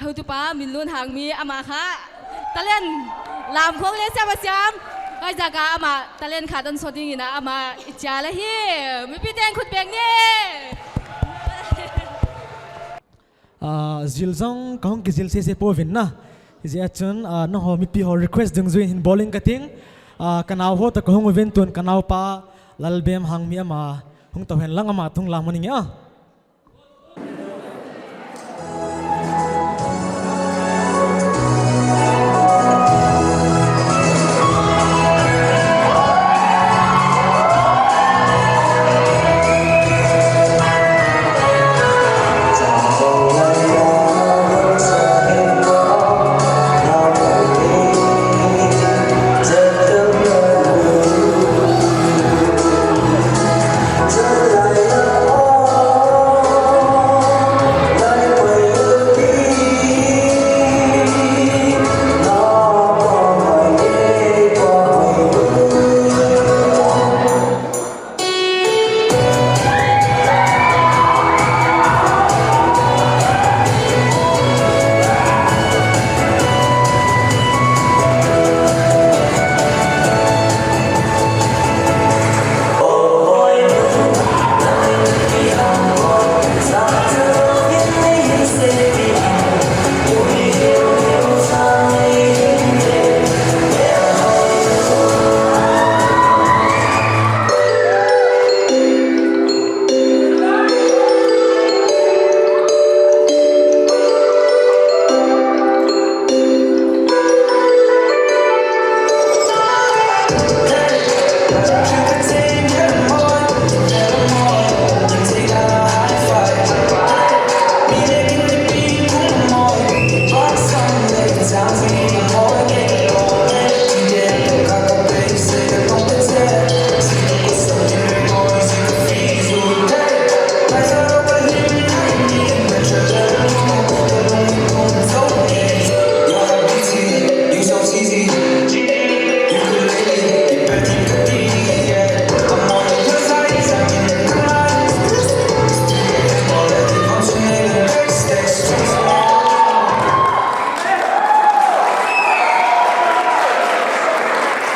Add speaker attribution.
Speaker 1: เฮาตุป้ามินลุนหางมีอามาค่ะตะเล่นลามควงเล่นเสียมาเสียมไอ้จากาอามาตะเล่นขาตันสดนี่นะอามาอิจฉาละฮีไม่พี่แดงขุดเบงนี่
Speaker 2: จิลซองกองกิจิลเซโปวินนะเจ้าจนน้องมีพี่เขา request ดึงจุยหิน bowling กระทิงกันเอาหัวตะกงเวนตุนกันเอาป้าลัลเบมหางมีอามาหงตัวเห็นลังอามาทุ่งลามันอย่างเงี้ย